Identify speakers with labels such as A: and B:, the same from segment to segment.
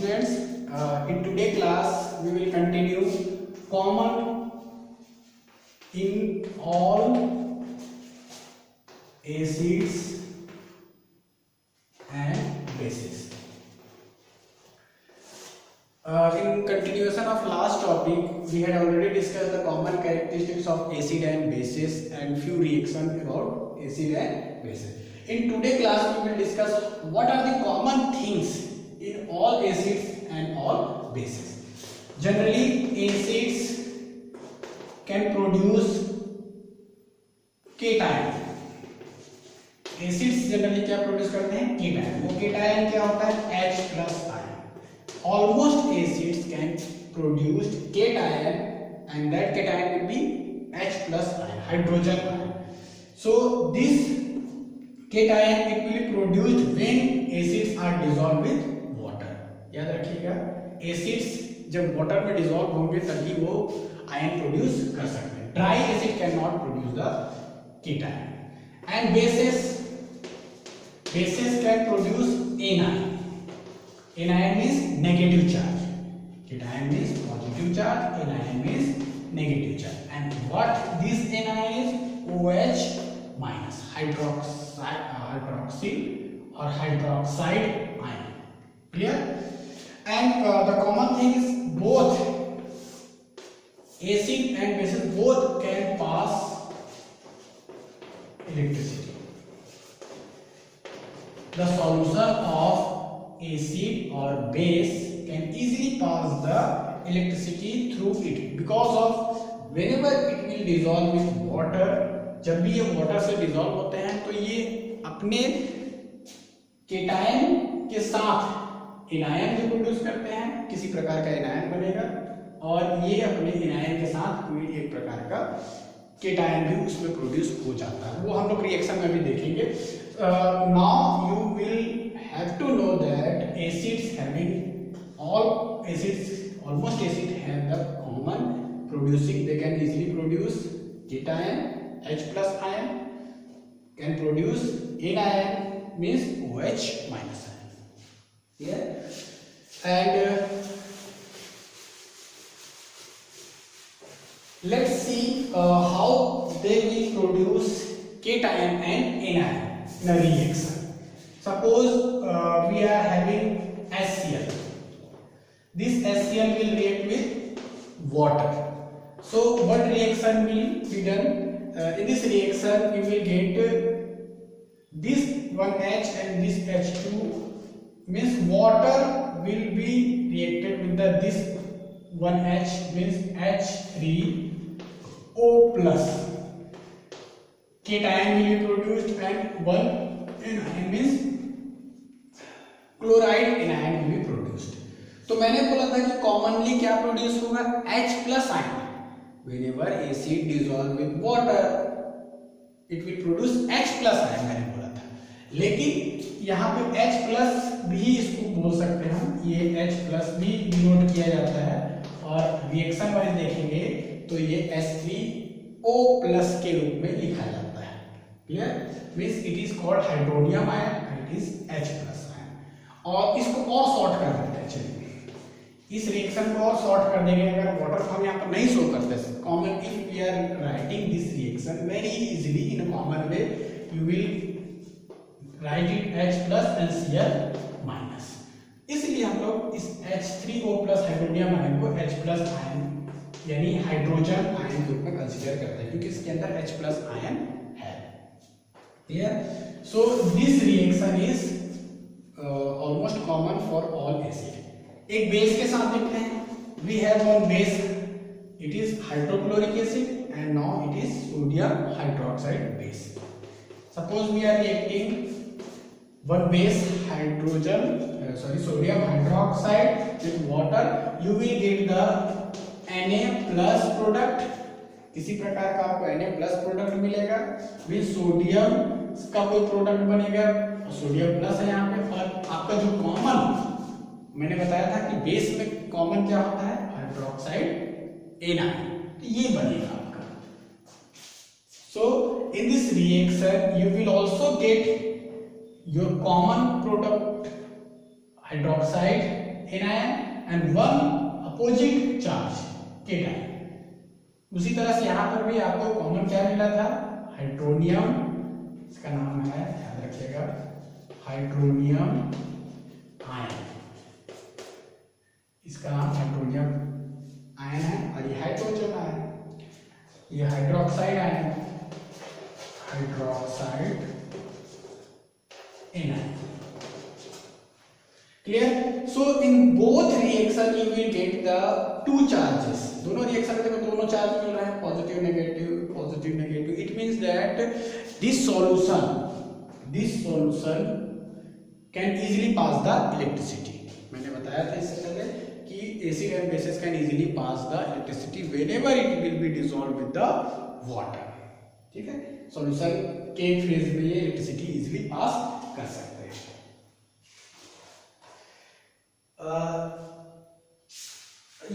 A: students, in today class we will continue common in all acids and bases. In continuation of last topic, we had already discussed the common characteristics of acid and bases and few reactions about acid and bases. In today class, we will discuss what are the common things in all acids and all bases. Generally, acids can produce cation. Acids generally क्या produce करते हैं? कीटायन. वो कीटायन क्या होता है? H plus ion. Almost acids can produce cation, and that cation will be H plus ion, hydrogen ion. So this cation it will be produced when acids are dissolved with water. याद रखिएगा, acids जब water में dissolve होंगे तभी वो ion produce कर सकते हैं. Dry acid cannot produce the cation. And bases can produce anion. Anion means negative charge. Cation means positive charge. Anion means negative charge. And what this anion is? OH minus, hydroxyl or hydroxide ion. Clear? And the common thing is both acid and bases both can pass electricity. The solution of acid or base can easily pass the electricity through it because of whenever it will dissolve with water. जब भी ये water से dissolve होते हैं तो ये अपने cation के साथ anion भी produce करते हैं, किसी प्रकार का anion बनेगा और ये अपने anion के साथ कोई एक प्रकार का cation भी उसमें प्रोड्यूस हो जाता है. वो हम लोग रिएक्शन में भी देखेंगे. Now you will have to know that acids having all acids, almost acid have the common producing. They can easily produce cation, H plus ion, can produce anion means OH minus ion. Yeah, and let's see how they will produce cation and anion in a reaction. Suppose we are having HCl. This HCl will react with water. So what reaction will be done? In this reaction we will get this one H and this H2, means water will be reacted with this one H, means H3O plus. Cation will be produced and one anion means chloride anion will be produced. तो मैंने बोला था कि commonly क्या produce होगा? H plus ion. Whenever acid dissolve with water, it will produce H plus ion, मैंने बोला था. लेकिन यहाँ पे H plus भी इसको बोल सकते हैं हम, ये H plus भी डिनोट किया जाता है और रिएक्शन वाइज देखेंगे तो ये H3O plus के रूप में लिखा जाता है. Clear? Means it is called hydronium ion and it is H plus ion. और इसको और शॉर्ट कर देते हैं. चलिए इस रिएक्शन को और शॉर्ट कर देंगे. अगर वाटर फॉर्म यहाँ पर नहीं शो करते common, if we are writing this reaction very easily in common way, you will write it H plus and Cl minus. इसलिए हम लोग इस H3O plus हाइड्रोनियम आयन को H plus आयन यानी हाइड्रोजन आयन के रूप में कंसीडर करते हैं क्योंकि इसके अंदर H plus आयन है. Clear? So this reaction is almost common for all acid. एक बेस के साथ देखते हैं. We have one base, it is hydrochloric acid and now it is sodium hydroxide base. Suppose we are reacting one base sodium hydroxide with water, you will get the Na plus product. किसी प्रकार का आपको Na plus product मिलेगा. With sodium का कोई product बनेगा, sodium plus है यहाँ पे. और आपका जो कॉमन मैंने बताया था कि बेस में कॉमन क्या होता है? Hydroxide anion. तो ये बनेगा आपका. So in this reaction you will also get your common product hydroxide anion and one opposite charge cation. उसी तरह से यहाँ पर भी आपको कॉमन क्या मिला था, हाइड्रोनियम, इसका नाम है याद रखिएगा हाइड्रोनियम आयन, इसका नाम हाइड्रोनियम आयन है और ये हाइड्रोजन आयन, ये hydroxide ion, hydroxide anion. Clear? So in both reaction you will get the two charges. दोनों रिएक्शन में देखो दोनों चार्ज मिल रहे हैं, positive negative, positive negative. It means that this solution can easily pass the electricity. मैंने बताया था इससे पहले कि acid and bases can easily pass the electricity whenever it will be dissolve with the water. ठीक है, सॉल्यूशन के phase में ये इलेक्ट्रिसिटी इजीली पास कर सकते हैं.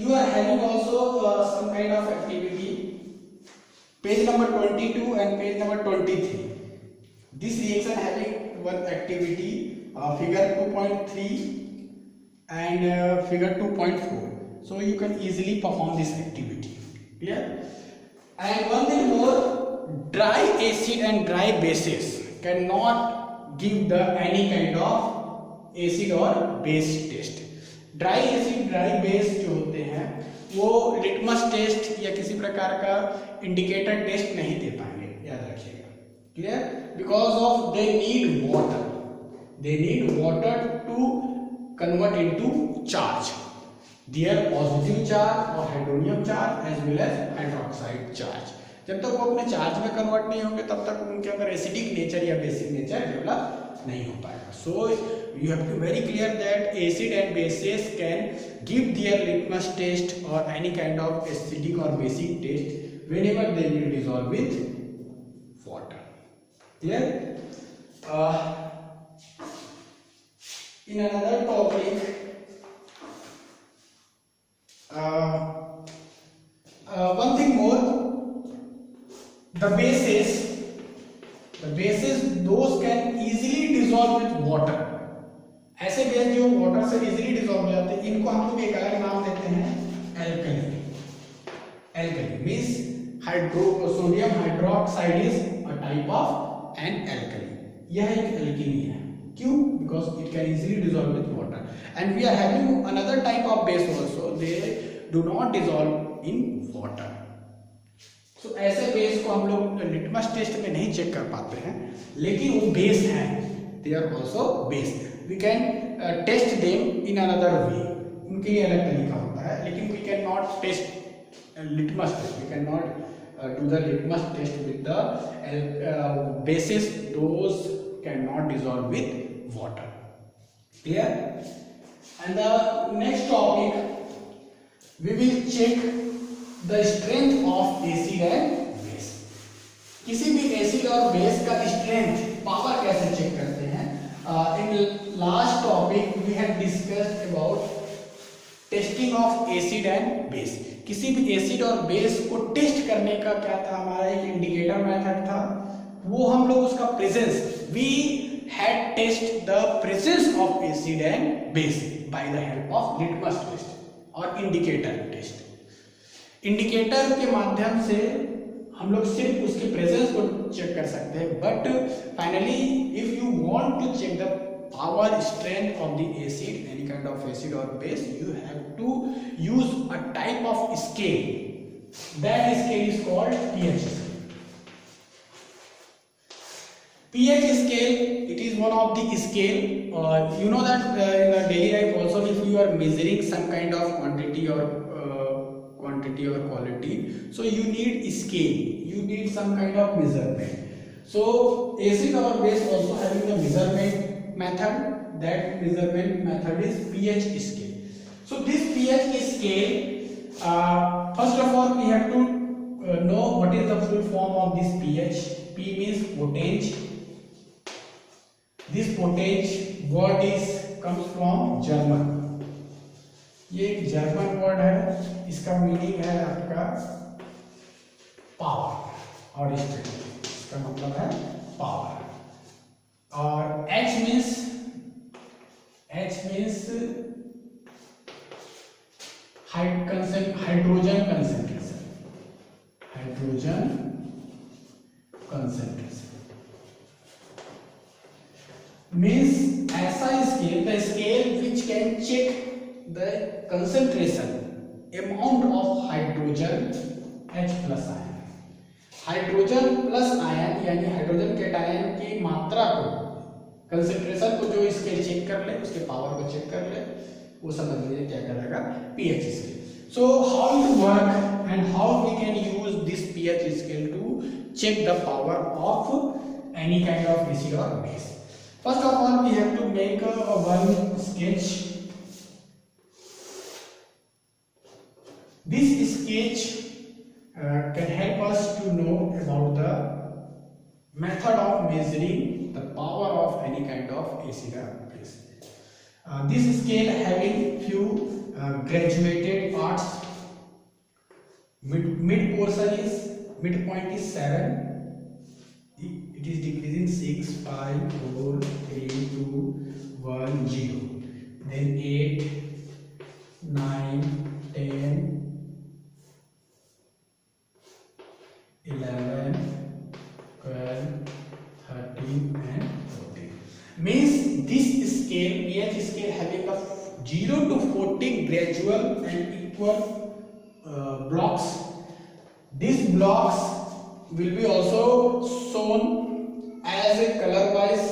A: You are having also some kind of activity, page number 22 and page number 23. This reaction having one activity, figure 2.3 and figure 2.4. So you can easily perform this activity. Clear? And one thing more, dry acid and dry bases cannot give the any kind of acid or base test. Dry acid dry base जो होते हैं वो litmus test या किसी प्रकार का indicator test नहीं दे पाएंगे, याद रखिएगा. Clear? Because of they need water to convert into charge, their positive charge और hydronium charge as well as hydroxide charge. जब तक वो अपने चार्ज में कन्वर्ट नहीं होंगे तब तक उनके अंदर एसिडिक नेचर या बेसिक नेचर डेवलप नहीं हो पाएगा. So you have to very clear that acid and bases can give their litmus test or any kind of acidic or basic test whenever they will dissolve with water. Clear? In another topic, one thing more, the bases those can easily dissolve with water. ऐसे base जो water से easily dissolve हो जाते हैं इनको हम लोग एक अलग नाम देते हैं alkali. Alkali means sodium hydroxide is a type of an alkali. यह एक एल्कीनी है. क्यों? Because it can easily dissolve with water. And we are having another type of base also, they do not dissolve in water. तो ऐसे base को हम लोग लिटमस टेस्ट में नहीं चेक कर पाते हैं, लेकिन वो बेस हैं, they are also base. We can test them in another way. उनके लिए अलग तरीका होता है, लेकिन we can not test litmus test. We can not do the litmus test with the bases those can not dissolve with water. Clear? And the next topic we will check the strength of acid and base. किसी भी acid और base का strength, power कैसे check करते हैं. In last topic we have discussed about testing of acid and base. किसी भी acid और बेस को टेस्ट करने का क्या था, हमारा एक इंडिकेटर मेथड था. वो हम लोग उसका presence, we had test the presence of acid and base by the help of litmus test और इंडिकेटर टेस्ट. इंडिकेटर के माध्यम से हम लोग सिर्फ उसके प्रेजेंस को चेक कर सकते हैं, but finally if you want to check the power strength of the acid, any kind of acid और base, you have to use a type of scale. That scale is called pH scale. pH scale, it is one of the scale. You know that in the daily life also, if you are measuring some kind of quantity or quality, so you need scale, you need some kind of measurement. So acid or base also having the measurement method. That measurement method is pH scale. So this pH scale, first of all we have to know what is the full form of this pH. P means potenge. This potenge word comes from German. ये एक German word है, इसका meaning है आपका power और strength. इसका मतलब है पावर. और H means hydrogen concentration means ऐसा scale, the scale which can check the concentration amount of hydrogen H plus ion. Hydrogen plus ion यानी हाइड्रोजन केटायन की मात्रा को, कंसेंट्रेशन को जो स्केल चेक कर ले, उसके पावर को चेक कर ले, वो समझ लीजिए क्या करेगा, pH scale. So how to work and how we can use this pH scale to check the power of any kind of acid और base. First of all, we have to make one sketch. This sketch can help us to know about the method of measuring the power of any kind of acid or base. This scale having few graduated parts. Mid point is 7. It is decreasing 6, 5, 4, 3, 2, 1, 0. Then 8, 9, 10, 11, 12, 13 and 14. Means this scale, pH scale having a 0 to 14 gradual and equal blocks. These blocks will be also shown as a color wise.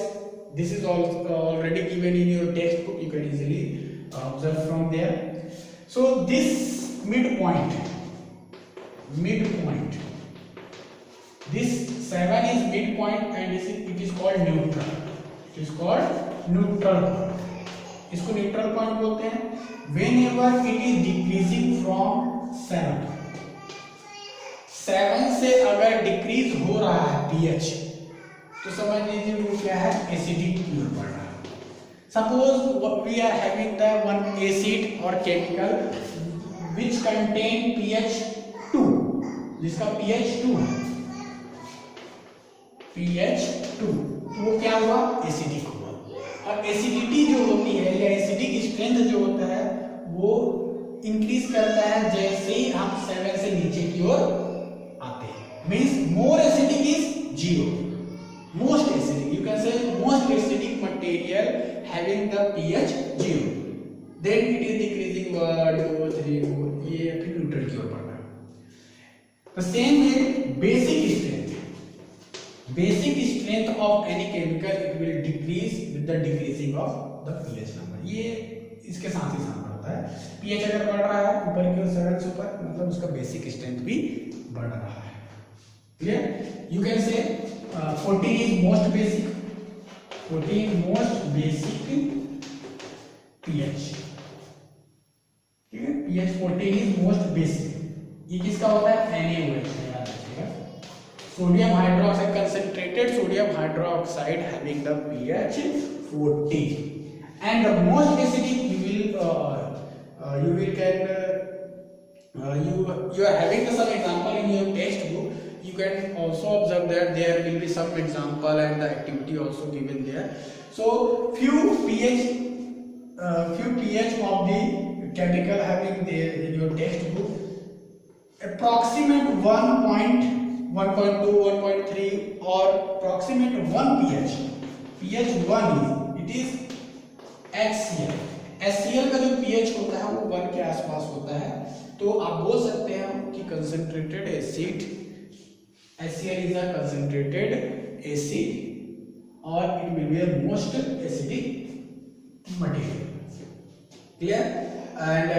A: This is also already given in your textbook, you can easily observe from there. So this midpoint, this 7 is midpoint and it is called neutral. It is called neutral point. इसको neutral point बोलते हैं. Whenever it is decreasing from 7 से अगर decrease हो रहा है pH, तो समझ लीजिए वो क्या है, एसिडिक की ओर बढ़ रहा है. Suppose we are having the one acid और केमिकल विच कंटेन pH 2, जिसका pH 2 है, pH 2, वो क्या हुआ, एसिडिक हुआ. और एसिडिटी जो होती है या एसिडिक स्ट्रेंथ जो होता है वो इंक्रीज करता है जैसे ही हम 7 से नीचे की ओर आते हैं. Means more acidic is 0. Most acidic, you can say most acidic material having the pH 0. Then it is decreasing 1, 2, 3, 4. ये फिर न्यूट्रल की ओर बढ़ रहा है. The same way basic strength of any chemical it will decrease with the decreasing of the pH number. ये इसके साथ ही साथ बढ़ता है. pH अगर बढ़ रहा है ऊपर की ओर 7 से ऊपर, मतलब उसका बेसिक स्ट्रेंथ भी बढ़ रहा है. Clear? You can say 14 is most basic. 14 most basic pH. ठीक है, pH 14 is most basic. ये किसका होता है, NaOH. याद रखिएगा, sodium hydroxide, concentrated sodium hydroxide having the pH 14. And the most acidic you are having some example in your textbook. You can also observe that there will be some example and the activity also given there. So few pH of the chemical having there in your textbook, approximate 1.2, 1.3 or approximate 1 pH. pH 1 is HCl. HCl का जो pH होता है वो 1 के आसपास होता है. तो आप बोल सकते हैं कि concentrated acid, HCl is a concentrated acid or it will be a most acidic material. Clear? And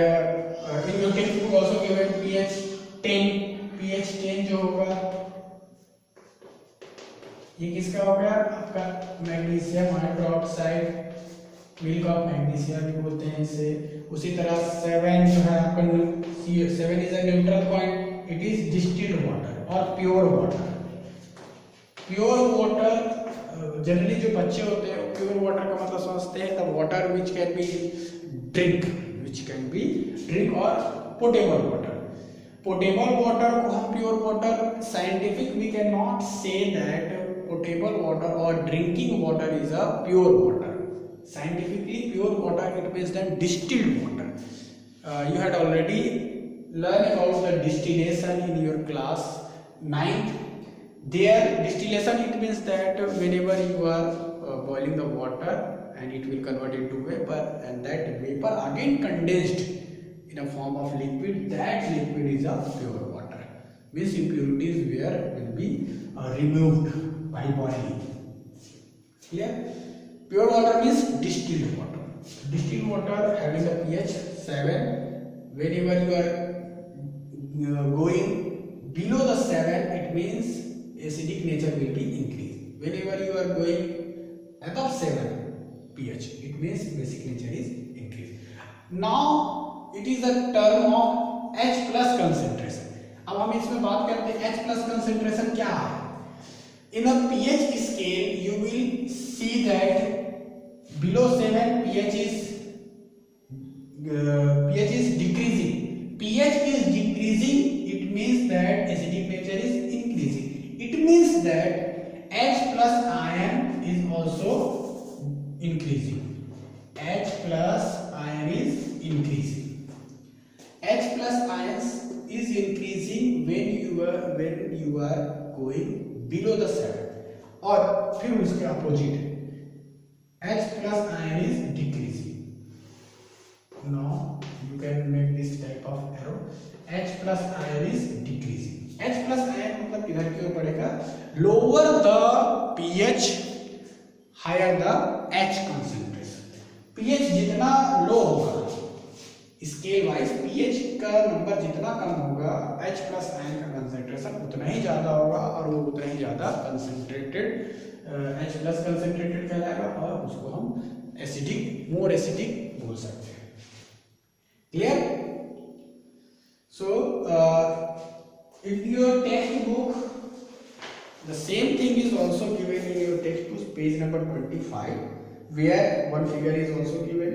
A: in your textbook also given pH 10 जो होगा ये किसका होगा, आपका magnesium hydroxide, milk of magnesium भी बोलते हैं इसे. उसी तरह 7 जो है आपका 7 is a neutral point. It is distilled water और pure water. Pure water generally जो बच्चे होते हैं प्योर वाटर का मतलब समझते हैं the water which can be drink और पोटेबल वाटर. पोटेबल वाटर को हम pure water, scientific we can not say that potable water और drinking water is a pure water. Scientifically pure water it means then distilled water. You had already learned about the distillation in your class ninth, their distillation, it means that whenever you are boiling the water and it will convert into vapor, and that vapor again condensed in a form of liquid, that liquid is a pure water. Means impurities where will be removed by boiling. Clear? Pure water means distilled water. Distilled water having a pH 7. Whenever you are going below the 7, it means acidic nature will be increased. Whenever you are going above 7 pH, it means basic nature is increased. Now it is a term of H plus concentration. अब हम इसमें बात करते हैं H plus concentration क्या है. In a pH scale, you will see that below 7 pH is decreasing. pH is decreasing. It means that acidic nature is increasing. It means that H plus ion is also increasing. H plus ion is increasing. H plus ions is increasing when you are going below the 7. और फिर उसके opposite H plus ion is decreasing. Now you can make this type of arrow. H plus ion is decreasing. H plus ion मतलब इधर की ओर पड़ेगा. Lower the pH, higher the H concentration. pH जितना लो होगा, scale wise pH का number जितना कम होगा, H plus ion का कंसेंट्रेशन उतना ही ज्यादा होगा और वो उतना ही ज्यादा कंसेंट्रेटेड H प्लस कंसेंट्रेटेड कहलाएगा और उसको हम एसिडिक, मोर एसिडिक बोल सकते हैं. Clear? So if your textbook, the same thing is also given in your textbook, page number 25, where one figure is also given,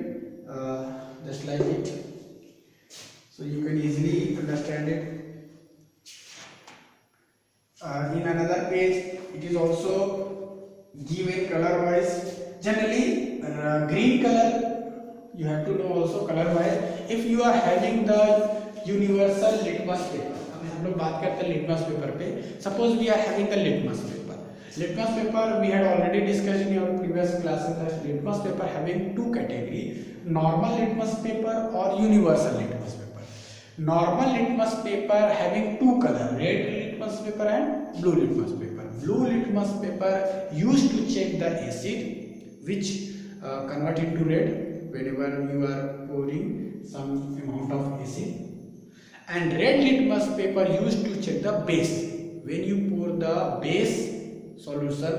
A: just like it. So you can easily understand it. In another page, it is also given color wise. Generally, green color you have to know also color wise. If you are having the universal litmus paper, हम लोग बात करते हैं litmus paper पे. Suppose we are having the litmus paper. Litmus paper we had already discussed in our previous classes that litmus paper having two category, normal litmus paper और universal litmus paper. Normal litmus paper having two colour, red litmus paper and blue litmus paper. Blue litmus paper used to check the acid which convert into red whenever you are pouring some amount of acid. And red litmus paper used to check the base. When you pour the base solution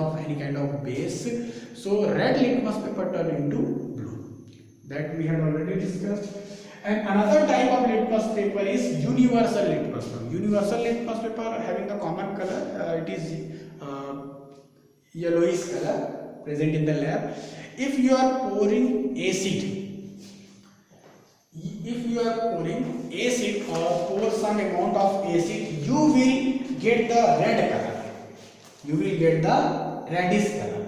A: of any kind of base, so red litmus paper turn into blue. That we had already discussed. And another type of litmus paper is universal litmus paper. Universal litmus paper having the common color, it is yellowish color present in the lab. If you are pouring acid, or pour some amount of acid, you will get the red color. You will get the reddish color.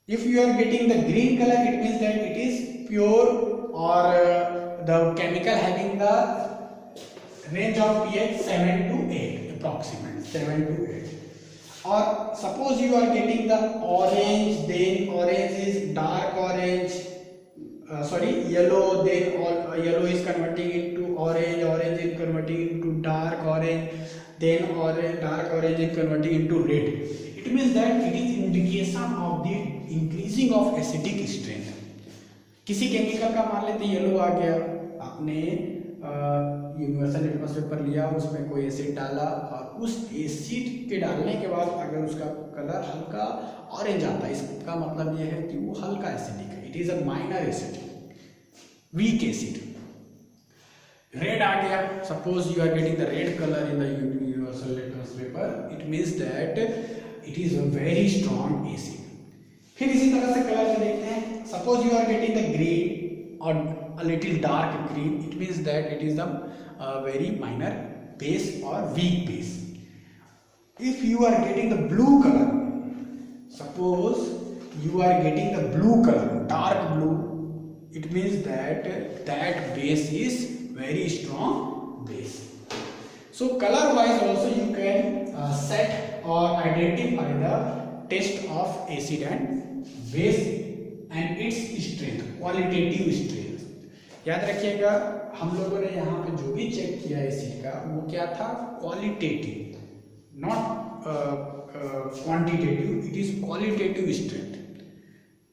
A: If you are getting the green color, it means that it is pure or the chemical having the range of pH 7 to 8, approximate 7 to 8. Or suppose you are getting the orange, then orange is dark orange, yellow, then yellow is converting into orange, orange is converting into dark orange, then dark orange is converting into red. It means that it is indication of the increasing of acidic strength. किसी chemical का मान लेते yellow आ गया, आपने universal litmus paper लिया, उसमें कोई acid डाला और उस एसिड के डालने के बाद अगर उसका कलर हल्का ऑरेंज आता है, इसका मतलब यह है कि वो हल्का एसिडिक है. It is a minor acid, weak acid. Red आ गया, suppose you are getting the red colour in the universal litmus paper, it means that it is a very strong acid. फिर इसी तरह से कलर में देखते हैं, suppose you are getting the green or a little dark green, it means that it is a very minor base or weak base. If you are getting the blue color, suppose you are getting the blue color, dark blue, it means that that base is very strong base. So color wise also you can set or identify the test of acid and base and its strength, qualitative strength. याद रखिएगा हम लोगों ने यहाँ पे जो भी check किया एसिड का वो क्या था, qualitative, not quantitative, it is qualitative strength.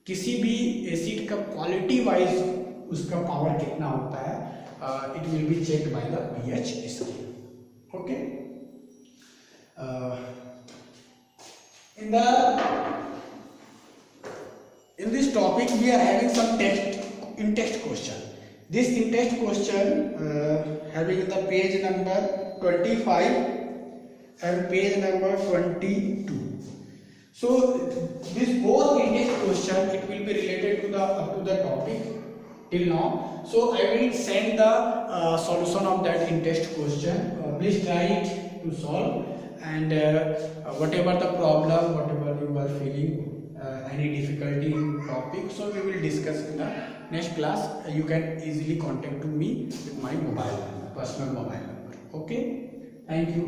A: किसी भी एसिड का क्वालिटी वाइज उसका पावर कितना होता है, it will be checked by the pH scale. Okay, in this topic we are having some in-text question. This in-text question having the page number 25 and page number 22. So this both in-text question, it will be related to the up to the topic till now. So I will send the solution of that in-text question. Please try it to solve, and whatever the problem, whatever you are feeling, any difficulty in topic, so we will discuss in the next class. You can easily contact to me with my mobile number, personal mobile number. Okay, thank you.